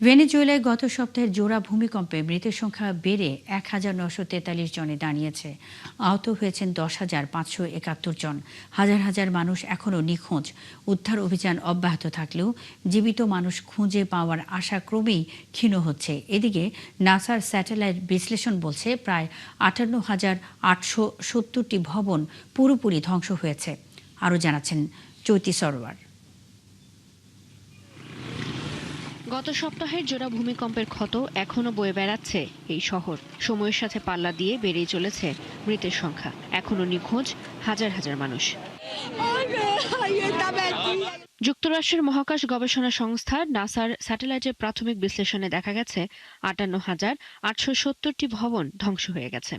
ভেনেজুয়েলায় গত সপ্তাহের জোড়া ভূমিকম্পে মৃতের সংখ্যা বেড়ে ১,৯৪৩ জনে দাঁড়িয়েছে। আহত হয়েছেন ১০,৫৭১ জন। হাজার হাজার মানুষ এখনও নিখোঁজ। উদ্ধার অভিযান অব্যাহত থাকলেও জীবিত মানুষ খুঁজে পাওয়ার আশা ক্রমেই ক্ষীণ হচ্ছে। এদিকে নাসার স্যাটেলাইট বিশ্লেষণ বলছে প্রায় ৫৮,৮৭০টি ভবন পুরোপুরি ধ্বংস হয়েছে। আরও জানাচ্ছেন চৈতি সরোয়ার। গত সপ্তাহের জোড়া ভূমিকম্পের ক্ষত এখনো বয়ে বেড়াচ্ছে এই শহর। সময়ের সাথে পাল্লা দিয়ে বেড়েই চলেছে মৃতের সংখ্যা। এখনো নিখোঁজ হাজার হাজার মানুষ। যুক্তরাষ্ট্রের মহাকাশ গবেষণা সংস্থা নাসার স্যাটেলাইটের প্রাথমিক বিশ্লেষণে দেখা গেছে ৫৮,৮৭০টি ভবন ধ্বংস হয়ে গেছে।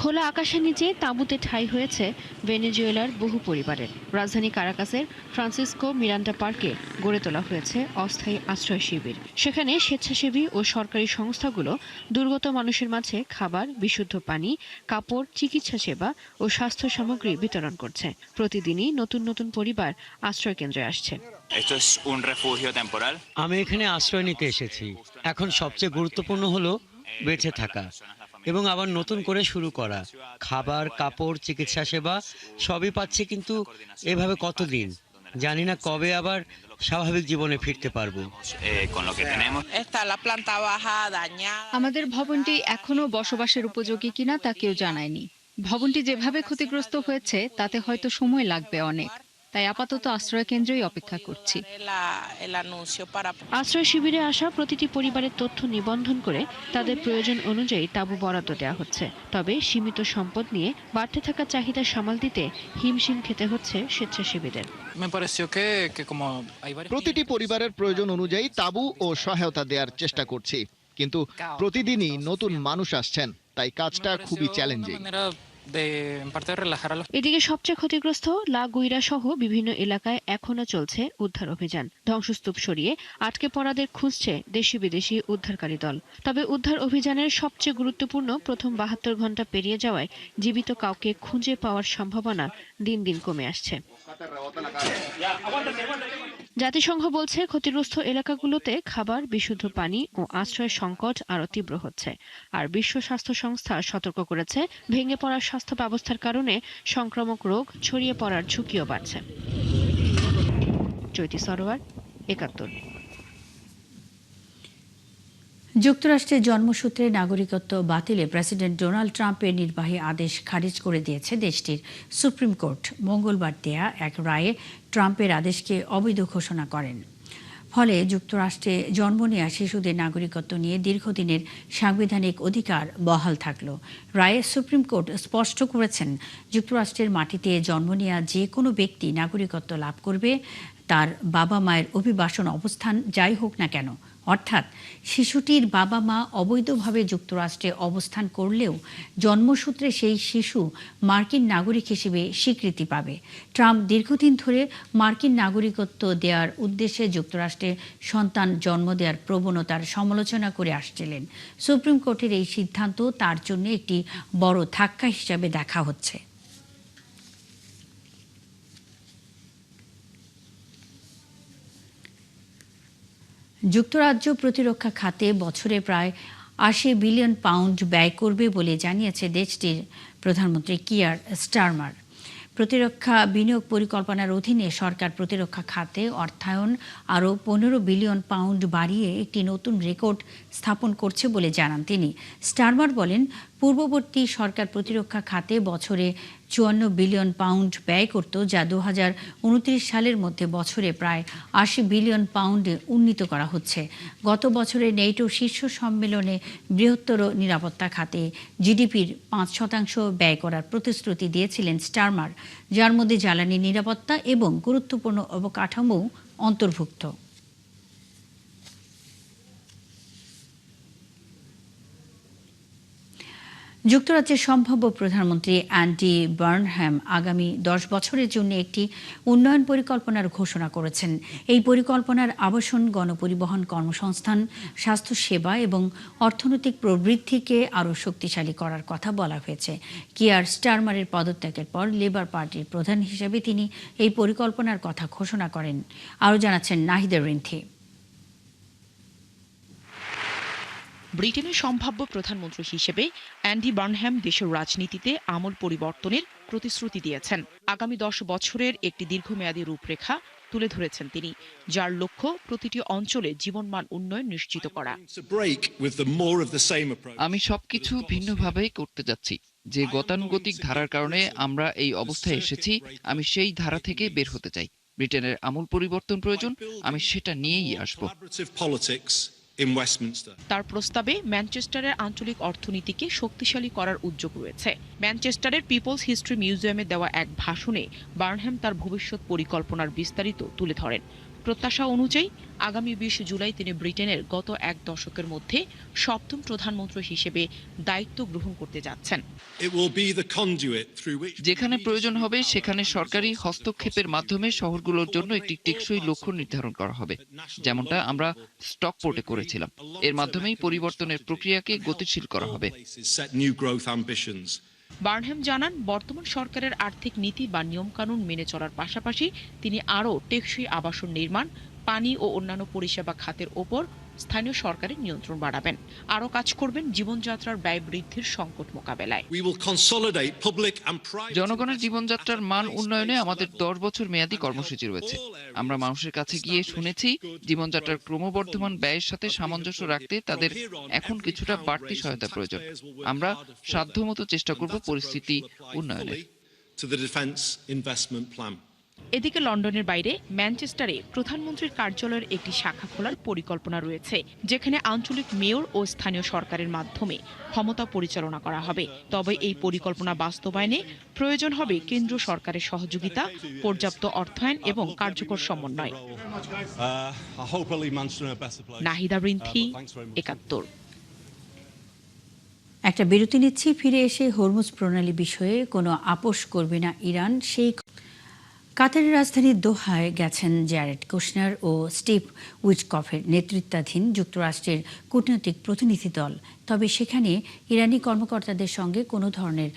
খোলা আকাশের নিচে তাঁবুতে ঠাঁই হয়েছে ভেনেজুয়েলার বহু পরিবারের। রাজধানী কারাকাসের ফ্রান্সিসকো মিরান্ডা পার্কে গড়ে তোলা হয়েছে অস্থায়ী আশ্রয় শিবির। সেখানে স্বেচ্ছাসেবী ও সরকারি সংস্থাগুলো দুর্গত মানুষের মাঝে খাবার, বিশুদ্ধ পানি, কাপড়, চিকিৎসা সেবা ও স্বাস্থ্য সামগ্রী বিতরণ করছে। প্রতিদিনই নতুন নতুন পরিবার আশ্রয় কেন্দ্রে আসছে। আমি এখানে আশ্রয় নিতে এসেছি। এখন সবচেয়ে গুরুত্বপূর্ণ হলো বেঁচে থাকা এবং আবার নতুন করে শুরু করা। খাবার, কাপড়, চিকিৎসা সেবা সবই পাচ্ছি, কিন্তু এভাবে কতদিন? জানি না কবে আবার স্বাভাবিক জীবনে ফিরতে পারবো। আমাদের ভবনটি এখনো বসবাসের উপযোগী কিনা তা কেউ জানায়নি। ভবনটি যেভাবে ক্ষতিগ্রস্ত হয়েছে তাতে হয়তো সময় লাগবে অনেক। তাই আপাতত আশ্রয় কেন্দ্রেই অপেক্ষা করছি। আশ্রয় শিবিরে আসা প্রতিটি পরিবারের তথ্য নিবন্ধন করে তাদের প্রয়োজন অনুযায়ী তাঁবু বরাদ্দ দেওয়া হচ্ছে। তবে সীমিত সম্পদ নিয়ে বাড়তে থাকা চাহিদা সামাল দিতে হিমশিম খেতে হচ্ছে স্বেচ্ছাসেবীদের। প্রতিটি পরিবারের প্রয়োজন অনুযায়ী তাঁবু ও সহায়তা দেওয়ার চেষ্টা করছি, কিন্তু প্রতিদিনই নতুন মানুষ আসছেন, তাই কাজটা খুবই চ্যালেঞ্জিং। এদিকে সবচেয়ে ক্ষতিগ্রস্ত লা গুইরা সহ বিভিন্ন এলাকায় এখনো চলছে উদ্ধার অভিযান। ধ্বংসস্তূপ সরিয়ে আটকে পড়াদের খুঁজছে দেশি বিদেশি উদ্ধারকারী দল। তবে উদ্ধার অভিযানের সবচেয়ে গুরুত্বপূর্ণ প্রথম ৭২ ঘন্টা পেরিয়ে যাওয়ায় জীবিত কাউকে খুঁজে পাওয়ার সম্ভাবনা দিন দিন কমে আসছে। জাতিসংঘ বলছে ক্ষতিগ্রস্ত এলাকাগুলোতে খাবার, বিশুদ্ধ পানি ও আশ্রয়ের সংকট আরও তীব্র হচ্ছে। আর বিশ্ব স্বাস্থ্য সংস্থা সতর্ক করেছে ভেঙে পড়া স্বাস্থ্য ব্যবস্থার কারণে সংক্রামক রোগ ছড়িয়ে পড়ার ঝুঁকিও বাড়ছে। চৈতি সরোয়ার, ৭১। যুক্তরাষ্ট্রের জন্মসূত্রে নাগরিকত্ব বাতিলে প্রেসিডেন্ট ডোনাল্ড ট্রাম্পের নির্বাহী আদেশ খারিজ করে দিয়েছে দেশটির সুপ্রিম কোর্ট। মঙ্গলবার দেয়া এক রায়ে ট্রাম্পের আদেশকে অবৈধ ঘোষণা করেন। ফলে যুক্তরাষ্ট্রে জন্ম নেওয়া শিশুদের নাগরিকত্ব নিয়ে দীর্ঘদিনের সাংবিধানিক অধিকার বহাল থাকল। রায়ে সুপ্রিম কোর্ট স্পষ্ট করেছেন, যুক্তরাষ্ট্রের মাটিতে জন্ম নেওয়া যে কোনো ব্যক্তি নাগরিকত্ব লাভ করবে, তার বাবা মায়ের অভিবাসন অবস্থান যাই হোক না কেন। অর্থাৎ শিশুটির বাবা মা অবৈধভাবে যুক্তরাষ্ট্রে অবস্থান করলেও জন্মসূত্রে সেই শিশু মার্কিন নাগরিক হিসেবে স্বীকৃতি পাবে। ট্রাম্প দীর্ঘদিন ধরে মার্কিন নাগরিকত্ব দেওয়ার উদ্দেশ্যে যুক্তরাষ্ট্রে সন্তান জন্ম দেওয়ার প্রবণতার সমালোচনা করে আসছিলেন। সুপ্রিম কোর্টের এই সিদ্ধান্ত তার জন্য একটি বড় ধাক্কা হিসাবে দেখা হচ্ছে। যুক্তরাজ্য প্রতিরক্ষা খাতে বছরে প্রায় ৮০ বিলিয়ন পাউন্ড ব্যয় করবে বলে জানিয়েছে দেশটির প্রধানমন্ত্রী কিয়ার স্টারমার। প্রতিরক্ষা বিনিয়োগ পরিকল্পনার অধীনে সরকার প্রতিরক্ষা খাতে অর্থায়ন আরও ১৫ বিলিয়ন পাউন্ড বাড়িয়ে একটি নতুন রেকর্ড স্থাপন করছে বলে জানান তিনি। স্টারমার বলেন, পূর্ববর্তী সরকার প্রতিরক্ষা খাতে বছরে ৫৪ বিলিয়ন পাউন্ড ব্যয় করত, যা ২০২৯ সালের মধ্যে বছরে প্রায় ৮০ বিলিয়ন পাউন্ডে উন্নীত করা হচ্ছে। গত বছরে নেটো শীর্ষ সম্মেলনে বৃহত্তর নিরাপত্তা খাতে জিডিপির ৫% ব্যয় করার প্রতিশ্রুতি দিয়েছিলেন স্টারমার, যার মধ্যে জ্বালানি নিরাপত্তা এবং গুরুত্বপূর্ণ অবকাঠামো অন্তর্ভুক্ত। যুক্তরাজ্যের সম্ভাব্য প্রধানমন্ত্রী অ্যান্ডি বার্নহ্যাম আগামী 10 বছরের জন্য একটি উন্নয়ন পরিকল্পনার ঘোষণা করেছেন। এই পরিকল্পনার আবাসন, গণপরিবহন, কর্মসংস্থান, স্বাস্থ্যসেবা এবং অর্থনৈতিক প্রবৃদ্ধিকে আরও শক্তিশালী করার কথা বলা হয়েছে। কিয়ার স্টারমারের পদত্যাগের পর লেবার পার্টির প্রধান হিসেবে তিনি এই পরিকল্পনার কথা ঘোষণা করেন। আরও জানাচ্ছেন নাহিদা রিন্থি। ব্রিটেনের সম্ভাব্য প্রধানমন্ত্রী হিসেবে অ্যান্ডি বার্নহ্যাম দেশের রাজনীতিতে আমূল পরিবর্তনের প্রতিশ্রুতি দিয়েছেন। আগামী 10 বছরের একটি দীর্ঘমেয়াদী রূপরেখা তুলে ধরেছেন তিনি, যার লক্ষ্য প্রতিটি অঞ্চলে জীবনমান উন্নয়ন নিশ্চিত করা। আমি সবকিছু ভিন্নভাবে করতে যাচ্ছি। যে গতানুগতিক ধারার কারণে আমরা এই অবস্থায় এসেছি, আমি সেই ধারা থেকে বের হতে চাই। ব্রিটেনের আমূল পরিবর্তন প্রয়োজন, আমি সেটা নিয়েই আসব। তার প্রস্তাবে ম্যানচেস্টারের আঞ্চলিক অর্থনীতিকে শক্তিশালী করার উদ্যোগ রয়েছে। ম্যানচেস্টারের পিপলস হিস্ট্রি মিউজিয়ামে দেওয়া এক ভাষণে বার্নহ্যাম তার ভবিষ্যৎ পরিকল্পনার বিস্তারিত তুলে ধরেন। প্রত্যাশা অনুযায়ী আগামী 20 জুলাই তিনি ব্রিটেনের গত এক দশকের মধ্যে 7ম প্রধানমন্ত্রী হিসেবে দায়িত্ব গ্রহণ করতে যাচ্ছেন। যেখানে প্রয়োজন হবে সেখানে সরকারি হস্তক্ষেপের মাধ্যমে শহরগুলোর জন্য একটি টেকসই লক্ষ্য নির্ধারণ করা হবে, যেমনটা আমরা স্টকপোর্টে করেছিলাম। এর মাধ্যমেই পরিবর্তনের প্রক্রিয়াকে গতিশীল করা হবে। বার্নহ্যাম জানান, বর্তমান সরকারের আর্থিক নীতি বা নিয়মকানুন মেনে চলার পাশাপাশি তিনি আরও টেকসই আবাসন নির্মাণ, পানি ও অন্যান্য পরিষেবা খাতের ওপর স্থানীয় সরকারের নিয়ন্ত্রণ বাড়াবেন। আরও কাজ করবেন জীবনযাত্রার ব্যয় বৃদ্ধির সংকট মোকাবেলায়। জনগণের জীবনযাত্রার মান উন্নয়নে আমাদের 10 বছর মেয়াদী কর্মসূচি রয়েছে। আমরা মানুষের কাছে গিয়ে শুনেছি, জীবনযাত্রার ক্রমবর্ধমান ব্যয়ের সাথে সামঞ্জস্য রাখতে তাদের এখন কিছুটা বাড়তি সহায়তা প্রয়োজন। আমরা সাধ্যমতো চেষ্টা করব পরিস্থিতি উন্নয়নের। এদিকে লন্ডনের বাইরে ম্যানচেস্টারে প্রধানমন্ত্রীর কার্যালয়ের একটি শাখা খোলার পরিকল্পনা রয়েছে, যেখানে আঞ্চলিক মেয়র ও স্থানীয় সরকারের মাধ্যমে ক্ষমতা পরিচালনা করা হবে। তবে এই পরিকল্পনা বাস্তবায়নে প্রয়োজন হবে কেন্দ্রীয় সরকারের সহযোগিতা, পর্যাপ্ত অর্থায়ন এবং কার্যকর সমন্বয়। নাহিদা রিন্থি, 71। একটা বিরতি নিচ্ছি, ফিরে এসে হরমুজ প্রণালী বিষয়ে কোনো আপোষ করবে না ইরান। সেই কাতারের রাজধানী দোহায় গেছেন জ্যারেড কুশনার ও স্টিভ উইটকফের নেতৃত্বাধীন যুক্তরাষ্ট্রের কূটনৈতিক প্রতিনিধি দল। তবে সেখানে ইরানি কর্মকর্তাদের সঙ্গে কোনো ধরনের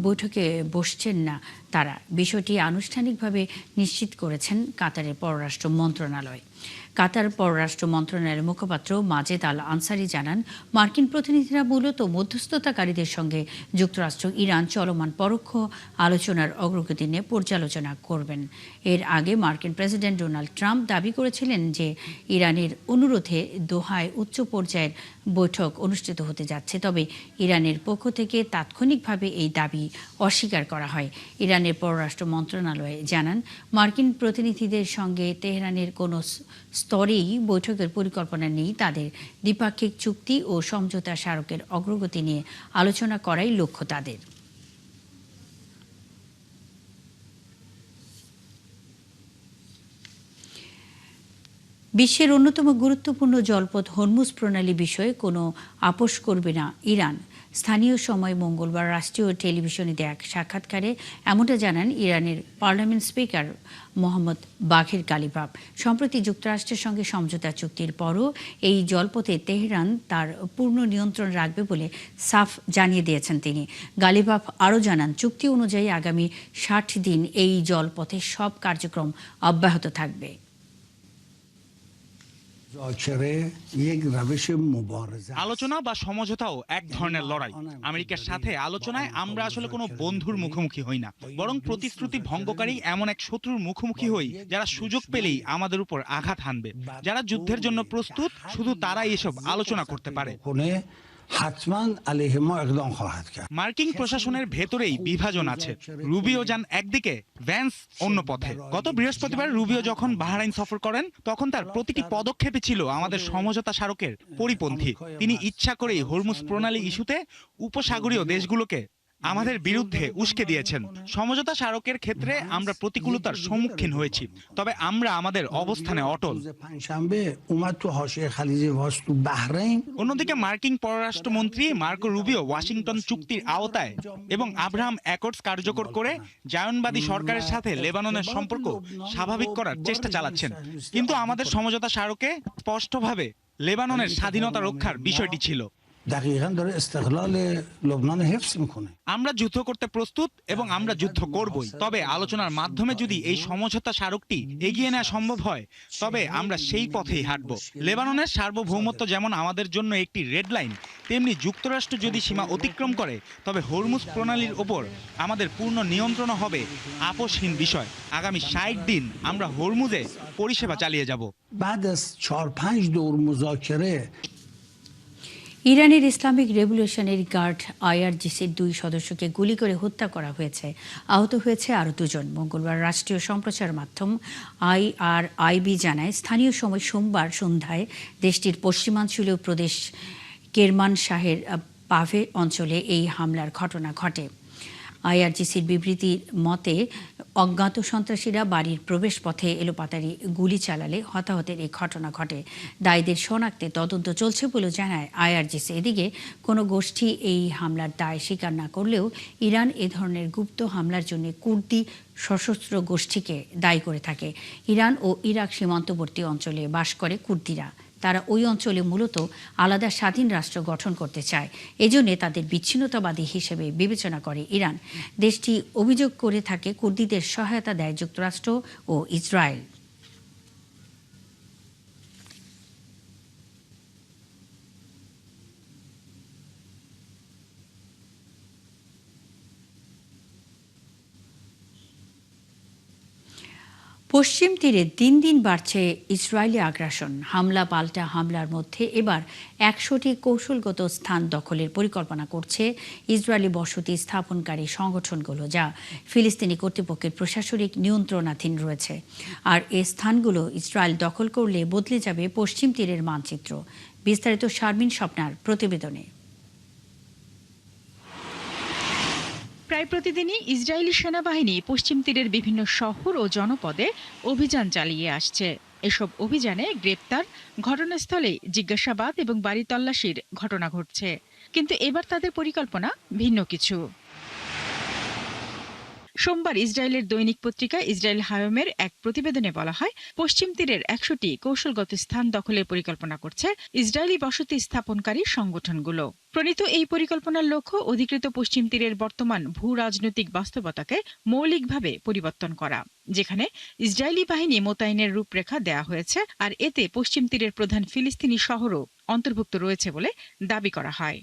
বৈঠকে বসছেন না তারা। বিষয়টি আনুষ্ঠানিকভাবে নিশ্চিত করেছেন কাতারের পররাষ্ট্র মন্ত্রণালয়। কাতার পররাষ্ট্র মন্ত্রণালয়ের মুখপাত্র মাজেদ আল আনসারি জানান, মার্কিন প্রতিনিধিরা মূলত মধ্যস্থতাকারীদের সঙ্গে যুক্তরাষ্ট্র ইরান চলমান পরোক্ষ আলোচনার অগ্রগতি নিয়ে পর্যালোচনা করবেন। এর আগে মার্কিন প্রেসিডেন্ট ডোনাল্ড ট্রাম্প দাবি করেছিলেন যে ইরানের অনুরোধে দোহায় উচ্চ পর্যায়ের বৈঠক অনুষ্ঠিত হতে যাচ্ছে। তবে ইরানের পক্ষ থেকে তাৎক্ষণিকভাবে এই দাবি অস্বীকার করা হয়। ইরানের পররাষ্ট্র মন্ত্রণালয় জানান, মার্কিন প্রতিনিধিদের সঙ্গে তেহরানের কোনো স্তরেই বৈঠকের পরিকল্পনা নেই। তাদের দ্বিপাক্ষিক চুক্তি ও সমঝোতা স্মারকের অগ্রগতি নিয়ে আলোচনা করাই লক্ষ্য তাদের। বিশ্বের অন্যতম গুরুত্বপূর্ণ জলপথ হরমুজ প্রণালী বিষয়ে কোনো আপোষ করবে না ইরান। স্থানীয় সময় মঙ্গলবার রাষ্ট্রীয় টেলিভিশনে দেয়া এক সাক্ষাৎকারে এমনটা জানান ইরানের পার্লামেন্ট স্পিকার মোহাম্মদ বাঘের গালিবাফ। সম্প্রতি যুক্তরাষ্ট্রের সঙ্গে সমঝোতা চুক্তির পরও এই জলপথে তেহরান তার পূর্ণ নিয়ন্ত্রণ রাখবে বলে সাফ জানিয়ে দিয়েছেন তিনি। গালিবাফ আরও জানান, চুক্তি অনুযায়ী আগামী 60 দিন এই জলপথে সব কার্যক্রম অব্যাহত থাকবে। আলোচনা বা সমঝোতাও এক ধরনের লড়াই। আমেরিকার সাথে আলোচনায় আমরা আসলে কোনো বন্ধুর মুখোমুখি হই না, বরং প্রতিশ্রুতি ভঙ্গকারী এমন এক শত্রুর মুখোমুখি হই যারা সুযোগ পেলেই আমাদের উপর আঘাত হানবে। যারা যুদ্ধের জন্য প্রস্তুত, শুধু তারাই এসব আলোচনা করতে পারে। মার্কিন প্রশাসনের ভেতরেই বিভাজন আছে। রুবিও যান একদিকে, ভ্যান্স অন্য পথে। গত বৃহস্পতিবার রুবিও যখন বাহরাইন সফর করেন, তখন তার প্রতিটি পদক্ষেপে ছিল আমাদের সমঝোতা স্মারকের পরিপন্থী। তিনি ইচ্ছা করেই হরমুজ প্রণালী ইস্যুতে উপসাগরীয় দেশগুলোকে আমাদের বিরুদ্ধে উস্কে দিয়েছেন। সমঝোতা স্মারকের ক্ষেত্রে আমরা প্রতিকূলতার সম্মুখীন হয়েছি, তবে আমরা আমাদের অবস্থানে অটল। অন্যদিকে মার্কিন পররাষ্ট্রমন্ত্রী মার্কো রুবিও ওয়াশিংটন চুক্তির আওতায় এবং আব্রাহাম অ্যাকর্ডস কার্যকর করে জায়নবাদী সরকারের সাথে লেবাননের সম্পর্ক স্বাভাবিক করার চেষ্টা চালাচ্ছেন। কিন্তু আমাদের সমঝোতা স্মারকে স্পষ্টভাবে লেবাননের স্বাধীনতা রক্ষার বিষয়টি ছিল। আমরা যুদ্ধ করতে প্রস্তুত এবং আমরা যুদ্ধ করবই, তবে আলোচনার মাধ্যমে যদি এই সমঝোতা স্মারকটি এগিয়ে নেওয়া সম্ভব হয় তবে আমরা সেই পথেই হাঁটব। লেবাননের সার্বভৌমত্ব যেমন আমাদের জন্য একটি রেড লাইন, তেমনি যুক্তরাষ্ট্র যদি সীমা অতিক্রম করে তবে হরমুজ প্রণালীর ওপর আমাদের পূর্ণ নিয়ন্ত্রণ হবে আপোষহীন বিষয়। আগামী 60 দিন আমরা হরমুজে পরিষেবা চালিয়ে যাব। ইরানের ইসলামিক রেভলিউশনারি গার্ড আইআরজিসির 2 সদস্যকে গুলি করে হত্যা করা হয়েছে। আহত হয়েছে আরও 2 জন। মঙ্গলবার রাষ্ট্রীয় সম্প্রচার মাধ্যম IRIB জানায়, স্থানীয় সময় সোমবার সন্ধ্যায় দেশটির পশ্চিমাঞ্চলীয় প্রদেশ কেরমানশাহের পাভে অঞ্চলে এই হামলার ঘটনা ঘটে। আইআরজিসির বিবৃতির মতে, অজ্ঞাত সন্ত্রাসীরা বাড়ির প্রবেশপথে এলোপাতাড়ি গুলি চালালে হতাহতের এই ঘটনা ঘটে। দায়ীদের শনাক্তে তদন্ত চলছে বলে জানায় আইআরজিসি। এদিকে কোনো গোষ্ঠী এই হামলার দায় স্বীকার না করলেও ইরান এ ধরনের গুপ্ত হামলার জন্য কুর্দি সশস্ত্র গোষ্ঠীকে দায়ী করে থাকে। ইরান ও ইরাক সীমান্তবর্তী অঞ্চলে বাস করে কুর্দিরা। তারা ওই অঞ্চলে মূলত আলাদা স্বাধীন রাষ্ট্র গঠন করতে চায়। এজন্য তাদের বিচ্ছিন্নতাবাদী হিসেবে বিবেচনা করে ইরান। দেশটি অভিযোগ করে থাকে কুর্দিদের সহায়তা দেয় যুক্তরাষ্ট্র ও ইসরায়েল। পশ্চিম তীরে দিন দিন বাড়ছে ইসরায়েলি আগ্রাসন। হামলা পাল্টা হামলার মধ্যে এবার 100টি কৌশলগত স্থান দখলের পরিকল্পনা করছে ইসরায়েলি বসতি স্থাপনকারী সংগঠনগুলো, যা ফিলিস্তিনি কর্তৃপক্ষের প্রশাসনিক নিয়ন্ত্রণাধীন রয়েছে। আর এই স্থানগুলো ইসরায়েল দখল করলে বদলে যাবে পশ্চিম তীরের মানচিত্র। বিস্তারিত শারমিন স্বপ্নার প্রতিবেদনে। প্রায় প্রতিদিনই ইসরায়েলি সেনাবাহিনী পশ্চিম তীরের বিভিন্ন শহর ও জনপদে অভিযান চালিয়ে আসছে। এসব অভিযানে গ্রেপ্তার, ঘটনাস্থলে জিজ্ঞাসাবাদ এবং বাড়ি তল্লাশির ঘটনা ঘটছে। কিন্তু এবার তাদের পরিকল্পনা ভিন্ন কিছু। সোমবার ইসরায়েলের দৈনিক পত্রিকা ইসরায়েল হায়মের এক প্রতিবেদনে বলা হয়, পশ্চিম তীরের 100টি কৌশলগত স্থান দখলের পরিকল্পনা করছে ইসরায়েলি বসতি স্থাপনকারী সংগঠনগুলো। প্রণীত এই পরিকল্পনার লক্ষ্য অধিকৃত পশ্চিম তীরের বর্তমান ভূ রাজনৈতিক বাস্তবতাকে মৌলিকভাবে পরিবর্তন করা, যেখানে ইসরায়েলি বাহিনী মোতায়েনের রূপরেখা দেয়া হয়েছে, আর এতে পশ্চিম তীরের প্রধান ফিলিস্তিনি শহরও অন্তর্ভুক্ত রয়েছে বলে দাবি করা হয়।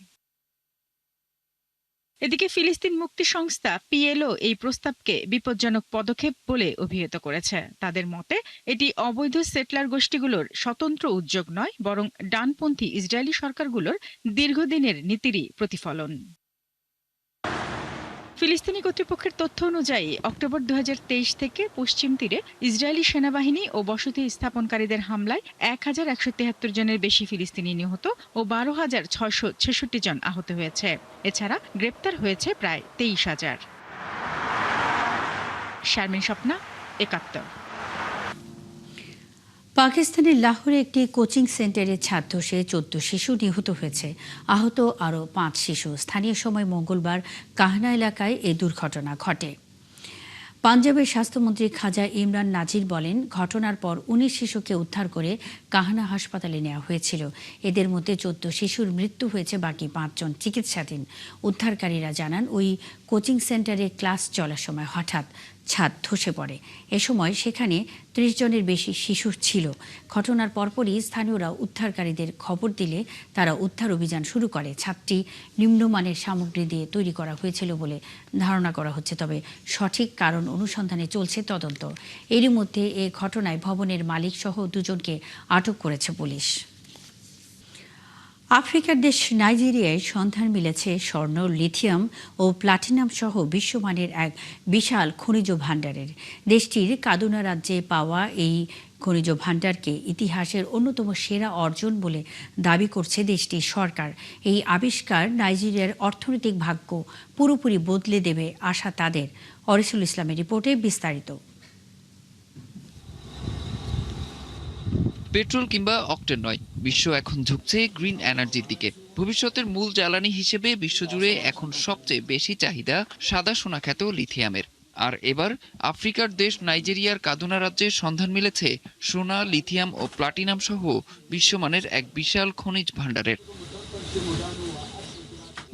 এদিকে ফিলিস্তিন মুক্তি সংস্থা PLO এই প্রস্তাবকে বিপজ্জনক পদক্ষেপ বলে অভিহিত করেছে। তাদের মতে এটি অবৈধ সেটলার গোষ্ঠীগুলোর স্বতন্ত্র উদ্যোগ নয়, বরং ডানপন্থী ইসরায়েলি সরকারগুলোর দীর্ঘদিনের নীতিরই প্রতিফলন। ফিলিস্তিনি কর্তৃপক্ষের তথ্য অনুযায়ী অক্টোবর 2023 থেকে পশ্চিম তীরে ইসরায়েলি সেনাবাহিনী ও বসতি স্থাপনকারীদের হামলায় 1173 জনের বেশি ফিলিস্তিনি নিহত ও 12,666 জন আহত হয়েছে। এছাড়া গ্রেপ্তার হয়েছে প্রায় 23,000। শারমিন স্বপ্না, একাত্তর। পাকিস্তানের লাহোরে একটি কোচিং সেন্টারে ছাদ ধসে 14 শিশু নিহত হয়েছে। আহত আরও 5 শিশু। স্থানীয় সময় মঙ্গলবার কাহনা এলাকায় এই দুর্ঘটনা ঘটে। পাঞ্জাবের স্বাস্থ্যমন্ত্রী খাজা ইমরান নাজির বলেন, ঘটনার পর 19 শিশুকে উদ্ধার করে কাহনা হাসপাতালে নেওয়া হয়েছিল। এদের মধ্যে 14 শিশুর মৃত্যু হয়েছে, বাকি 5 জন চিকিৎসাধীন। উদ্ধারকারীরা জানান, ওই কোচিং সেন্টারে ক্লাস চলার সময় হঠাৎ ছাদ ধসে পড়ে। এ সময় সেখানে 30 জনের বেশি শিশু ছিল। ঘটনার পরপরই স্থানীয়রা উদ্ধারকারীদের খবর দিলে তারা উদ্ধার অভিযান শুরু করে। ছাদটি নিম্নমানের সামগ্রী দিয়ে তৈরি করা হয়েছিল বলে ধারণা করা হচ্ছে, তবে সঠিক কারণ অনুসন্ধানে চলছে তদন্ত। এরই মধ্যে এ ঘটনায় ভবনের মালিক সহ 2 জনকে আটক করেছে পুলিশ। আফ্রিকার দেশ নাইজেরিয়ায় সন্ধান মিলেছে স্বর্ণ, লিথিয়াম ও প্লাটিনাম সহ বিশ্বমানের এক বিশাল খনিজ ভাণ্ডারের। দেশটির কাদুনা রাজ্যে পাওয়া এই খনিজ ভাণ্ডারকে ইতিহাসের অন্যতম সেরা অর্জন বলে দাবি করছে দেশটির সরকার। এই আবিষ্কার নাইজেরিয়ার অর্থনৈতিক ভাগ্য পুরোপুরি বদলে দেবে আশা তাদের। অরিসুল ইসলামের রিপোর্টে বিস্তারিত। পেট্রোল কিংবা অকটেন নয়, বিশ্ব এখন ঝুঁকছে গ্রিন এনার্জির দিকে। ভবিষ্যতের মূল জ্বালানি হিসেবে বিশ্বজুড়ে এখন সবচেয়ে বেশি চাহিদা সাদা সোনা খ্যাত লিথিয়ামের। আর এবার আফ্রিকার দেশ নাইজেরিয়ার কাদুনা রাজ্যে সন্ধান মিলেছে সোনা, লিথিয়াম ও প্লাটিনাম সহ বিশ্বমানের এক বিশাল খনিজ ভাণ্ডারের।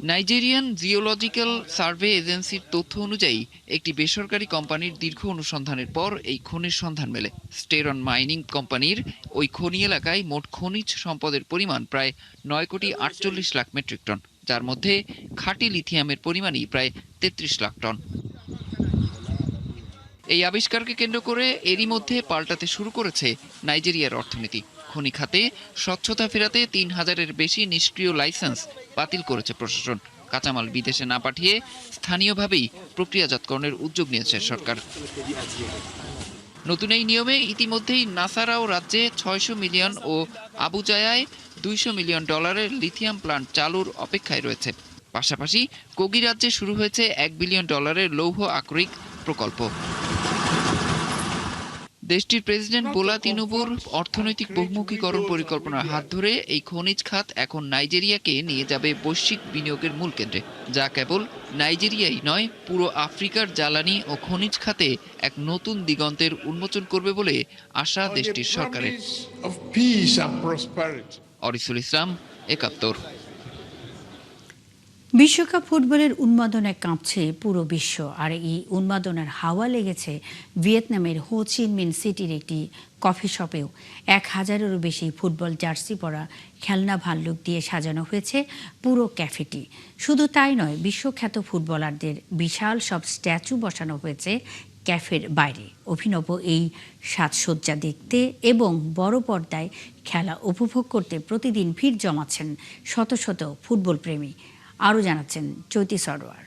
নাইজেরিয়ান জিওলজিক্যাল সার্ভে এজেন্সির তথ্য অনুযায়ী একটি বেসরকারি কোম্পানির দীর্ঘ অনুসন্ধানের পর এই খনির সন্ধান মেলে। স্টেরন মাইনিং কোম্পানির ওই খনি এলাকায় মোট খনিজ সম্পদের পরিমাণ প্রায় 9,48 লাখ মেট্রিক টন, যার মধ্যে খাঁটি লিথিয়ামের পরিমাণই প্রায় 33 লাখ টন। এই আবিষ্কারকে কেন্দ্র করে এরই মধ্যে পাল্টাতে শুরু করেছে নাইজেরিয়ার অর্থনীতি। খনি খাতে স্বচ্ছতা ফেরাতে 3,000-এর বেশি নিষ্ক্রিয় লাইসেন্স বাতিল করেছে প্রশাসন। কাঁচামাল বিদেশে না পাঠিয়ে স্থানীয়ভাবেই প্রক্রিয়াজাতকরণের উদ্যোগ নিয়েছে সরকার। নতুন এই নিয়মে ইতিমধ্যেই নাসারাও রাজ্যে 600 মিলিয়ন ও আবুজায়ায় $200 মিলিয়ন লিথিয়াম প্লান্ট চালুর অপেক্ষায় রয়েছে। পাশাপাশি কোগি রাজ্যে শুরু হয়েছে $1 বিলিয়ন লৌহ আকরিক প্রকল্প। দেশটির প্রেসিডেন্ট বোলা তিনুবুর অর্থনৈতিক বহুমুখীকরণ পরিকল্পনার হাত ধরে এই খনিজ খাত এখন নাইজেরিয়াকে নিয়ে যাবে বৈশ্বিক বিনিয়োগের মূল কেন্দ্রে, যা কেবল নাইজেরিয়াই নয়, পুরো আফ্রিকার জ্বালানি ও খনিজ খাতে এক নতুন দিগন্তের উন্মোচন করবে বলে আশা দেশটির সরকারের। অরিসুল ইসলাম, ৭১। বিশ্বকাপ ফুটবলের উন্মাদনায় কাঁপছে পুরো বিশ্ব। আর এই উন্মাদনার হাওয়া লেগেছে ভিয়েতনামের হো চি মিন সিটির একটি কফি শপেও। 1,000-এরও বেশি ফুটবল জার্সি পরা খেলনা ভাল্লুক দিয়ে সাজানো হয়েছে পুরো ক্যাফেটি। শুধু তাই নয়, বিশ্বখ্যাত ফুটবলারদের বিশাল সব স্ট্যাচু বসানো হয়েছে ক্যাফের বাইরে। অভিনব এই সাজসজ্জা দেখতে এবং বড় পর্দায় খেলা উপভোগ করতে প্রতিদিন ভিড় জমাচ্ছেন শত শত ফুটবল প্রেমী। আরও জানাচ্ছেন চৈতি সরোয়ার।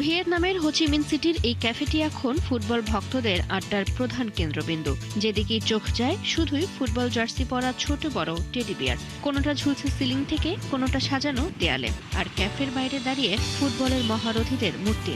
ভিয়েতনামের হো চি মিন সিটির এই ক্যাফেটি এখন ফুটবল ভক্তদের আড্ডার প্রধান কেন্দ্রবিন্দু। যেদিকেই চোখ যায় শুধুই ফুটবল জার্সি পরা ছোট বড় টেডি বিয়ার। কোনোটা ঝুলছে সিলিং থেকে, কোনোটা সাজানো দেয়ালে। আর ক্যাফের বাইরে দাঁড়িয়ে ফুটবলের মহারথীদের মূর্তি।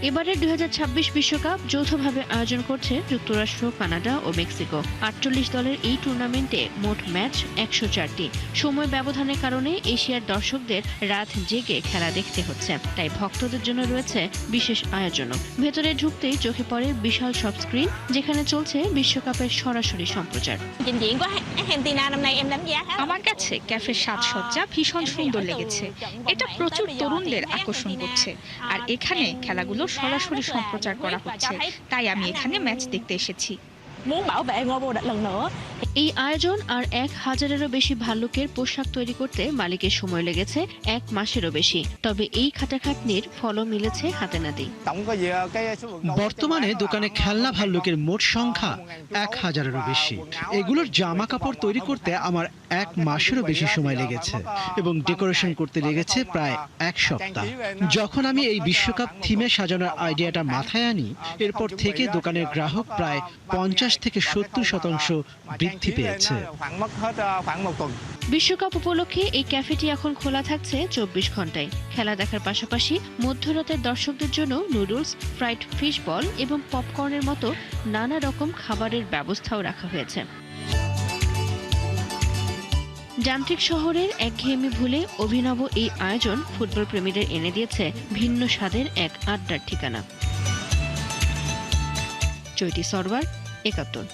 এবারের 2026 বিশ্বকাপ যৌথভাবে আয়োজন করছে যুক্তরাষ্ট্র, কানাডা ও মেক্সিকো। 48 দলের এই টুর্নামেন্টে মোট ম্যাচ 104টি। সময় ব্যবধানের কারণে এশিয়ার দর্শকদের রাত জেগে খেলা দেখতে হচ্ছে, তাই ভক্তদের জন্য রয়েছে বিশেষ আয়োজনও। ভেতরে ঢুকতেই চোখে পড়ে বিশাল সব স্ক্রিন, যেখানে চলছে বিশ্বকাপের সরাসরি সম্প্রচার। আমার কাছে ক্যাফের সাজসজ্জা ভীষণ সুন্দর লেগেছে। এটা প্রচুর তরুণদের আকর্ষণ করছে, আর এখানে খেলাগুলো সরাসরি সম্প্রচার করা হচ্ছে, তাই আমি এখানে ম্যাচ দেখতে এসেছি। এই আয়োজন আর 1,000-এরও বেশি ভাল্লুকের পোশাক তৈরি করতে মালিকের সময় লেগেছে 1 মাসেরও বেশি। তবে এই খাটাখাটনির ফলও মিলেছে হাতে নাতেই। বর্তমানে দোকানে খেলনা ভাল্লুকের মোট সংখ্যা 1,000-এরও বেশি। এগুলোর জামা কাপড় তৈরি করতে আমার 1 মাসেরও বেশি সময় লেগেছে এবং ডেকোরেশন করতে লেগেছে প্রায় 1 সপ্তাহ। যখন আমি এই বিশ্বকাপ থিমে সাজানোর আইডিয়াটা মাথায় আনি, এরপর থেকে দোকানের গ্রাহক প্রায় 50-70% বৃদ্ধি পেয়েছে। বিশ্বকাপ উপলক্ষে এই ক্যাফেটি এখন খোলা থাকছে 24 ঘন্টায়। খেলা দেখার পাশাপাশি মধ্যরাতের দর্শকদের জন্য নুডলস, ফ্রাইড ফিশ বল এবং পপকর্নের মতো নানা রকম খাবারের ব্যবস্থাও রাখা হয়েছে। যান্ত্রিক শহরের একঘেয়েমি ভুলে অভিনব এই আয়োজন ফুটবল প্রেমীদের এনে দিয়েছে ভিন্ন স্বাদের এক আড্ডার ঠিকানা। চৈতি সরওয়ার, ৭১।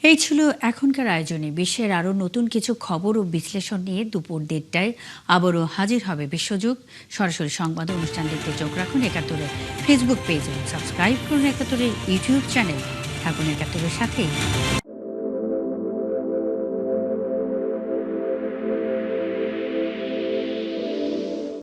এই ছিল এখনকার আয়োজনে। বিশ্বের আরও নতুন কিছু খবর ও বিশ্লেষণ নিয়ে দুপুর 1:30টায় আবারও হাজির হবে বিশ্বযুগ। সরাসরি সংবাদ অনুষ্ঠান দেখতে চোখ রাখুন ৭১-এর ফেসবুক পেজ এবং সাবস্ক্রাইব করুন ৭১-এর ইউটিউব চ্যানেল। থাকুন ৭১-এর সাথেই।